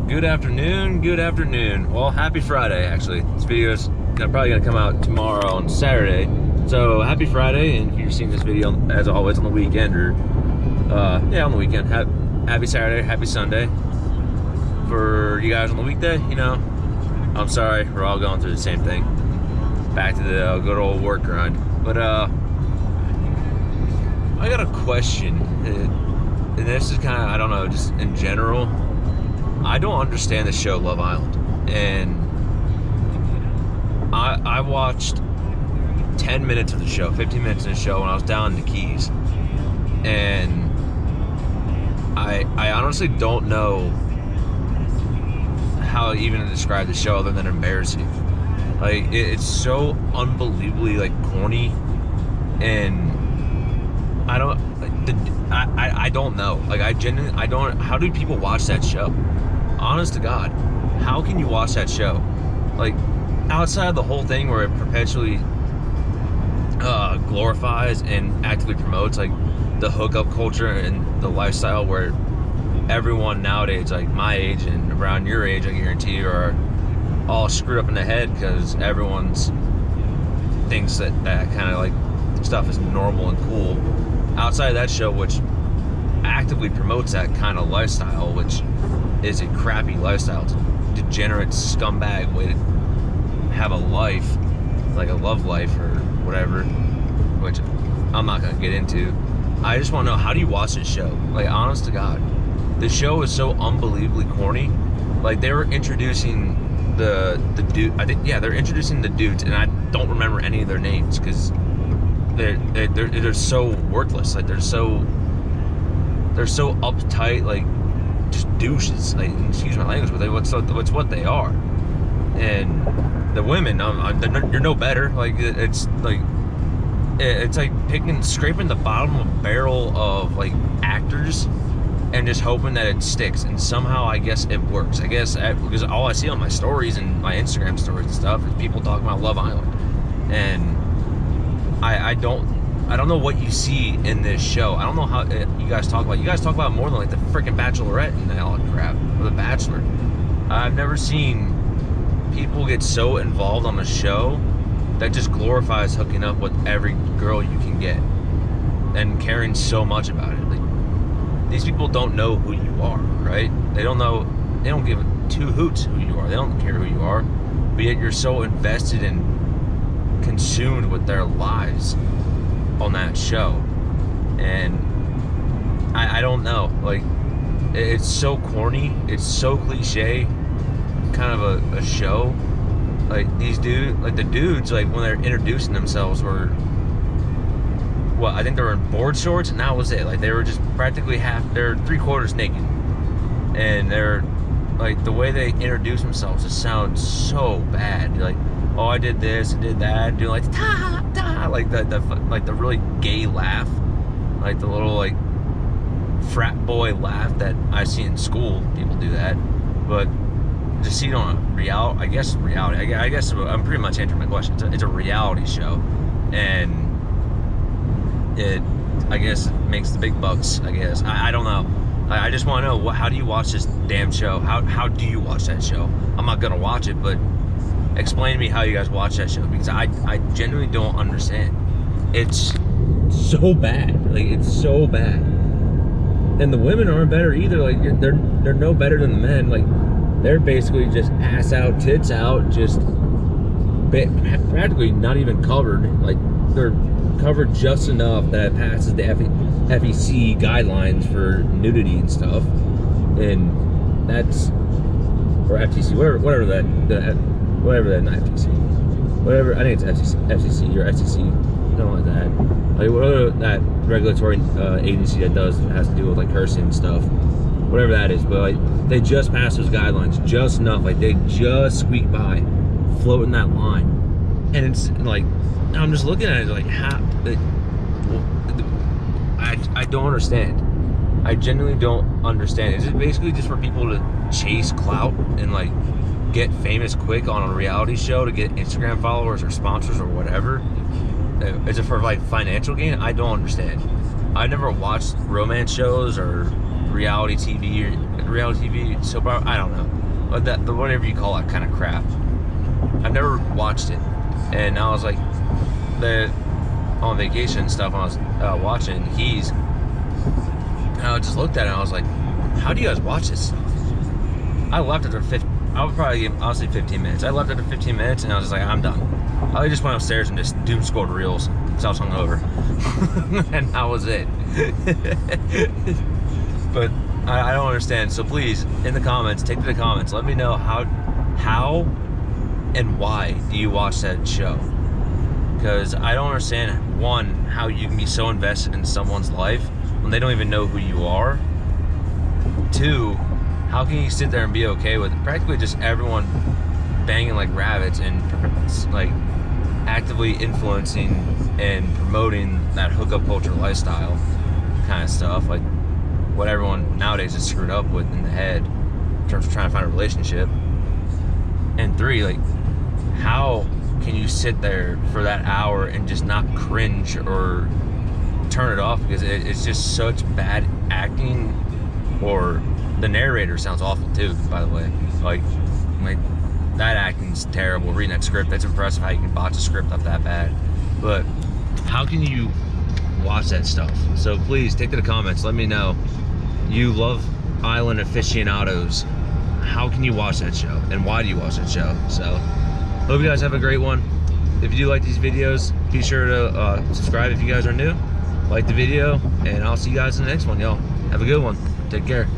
Good afternoon. Well, happy Friday, actually. This video is probably going to come out tomorrow on Saturday. So, happy Friday, and if you're seeing this video, as always, on the weekend, or, on the weekend, happy Saturday, happy Sunday. For you guys on the weekday, I'm sorry, we're all going through the same thing. Back to the good old work grind. But, I got a question, and this is kind of, I don't know, just in general. I don't understand the show Love Island, and I watched 10 minutes of the show, 15 minutes of the show when I was down in the Keys, and I honestly don't know how even to describe the show other than embarrassing. Like, it's so unbelievably corny, and I don't know. I don't. How do people watch that show? Honest to God, how can you watch that show? Outside of the whole thing where it perpetually glorifies and actively promotes the hookup culture and the lifestyle where everyone nowadays, my age and around your age, I guarantee you, are all screwed up in the head because everyone's thinks that kind of stuff is normal and cool. Outside of that show, which actively promotes that kind of lifestyle, which is a crappy lifestyle, degenerate scumbag way to have a life, like a love life or whatever, which I'm not gonna get into. I just want to know, how do you watch this show? Honest to God, the show is so unbelievably corny. They were introducing the dude. They're introducing the dudes, and I don't remember any of their names because they're so worthless. They're so uptight, just douches. Excuse my language, but it's what they are. And the women, you're no better. It's scraping the bottom of a barrel of actors and just hoping that it sticks. And somehow, I guess it works. Because all I see on my stories and my Instagram stories and stuff is people talking about Love Island, and I don't know what you see in this show. I don't know how you guys talk about. You guys talk about more than the freaking Bachelorette and all that crap, or The Bachelor. I've never seen people get so involved on a show that just glorifies hooking up with every girl you can get and caring so much about it. These people don't know who you are, right? They don't know. They don't give two hoots who you are. They don't care who you are, but yet you're so invested and consumed with their lives on that show. And I don't know, it's so corny, it's so cliche kind of a show. These dudes, the dudes, when they're introducing themselves were, I think they were in board shorts, and that was it. They were just practically they're 3/4 naked, and they're the way they introduce themselves just sounds so bad. Oh, I did this, I did that, doing ta ta, the really gay laugh, the little frat boy laugh that I see in school. People do that, but just see it on reality. I guess I'm pretty much answering my question. It's a reality show, and it, I guess, makes the big bucks. I don't know. I just want to know, how do you watch this damn show? How do you watch that show? I'm not gonna watch it, but explain to me how you guys watch that show, because I genuinely don't understand. It's so bad. It's so bad. And the women aren't better either. They're no better than the men. They're basically just ass out, tits out, just practically not even covered. They're covered just enough that it passes the FEC guidelines for nudity and stuff. And that's, or FTC, whatever that, not FTC, whatever, I think it's FCC or FCC, something like that. Whatever that regulatory agency that has to do with cursing and stuff, whatever that is. But they just passed those guidelines just enough. They just squeak by, floating that line. And it's I'm just looking at it how, I don't understand. I genuinely don't understand. Is it basically just for people to chase clout and get famous quick on a reality show to get Instagram followers or sponsors or whatever? Is it for financial gain? I don't understand. I've never watched romance shows or reality TV or reality TV soap opera. I don't know, but the whatever you call that kind of crap. I've never watched it, and I was like, on vacation and stuff. I was watching He's, and I just looked at it and I was like, how do you guys watch this stuff? I left after 15. I would probably give, honestly, 15 minutes. I left after 15 minutes and I was just like, I'm done. I just went upstairs and just doom scrolled reels because I was hungover. And that was it. But I don't understand. So please, in the comments, take to the comments, let me know how and why do you watch that show? Because I don't understand, one, how you can be so invested in someone's life when they don't even know who you are. Two, how can you sit there and be okay with practically just everyone banging like rabbits and like actively influencing and promoting that hookup culture lifestyle kind of stuff, like what everyone nowadays is screwed up with in the head in terms of trying to find a relationship. And three, like, how can you sit there for that hour and just not cringe or turn it off because it's just such bad acting? Or the narrator sounds awful too, by the way. Like that acting's terrible. Reading that script, that's impressive how you can botch a script up that bad. But how can you watch that stuff? So please take to the comments, let me know. You love Island Aficionados. How can you watch that show? And why do you watch that show? So hope you guys have a great one. If you do like these videos, be sure to subscribe if you guys are new. Like the video, and I'll see you guys in the next one, y'all. Have a good one. Take care.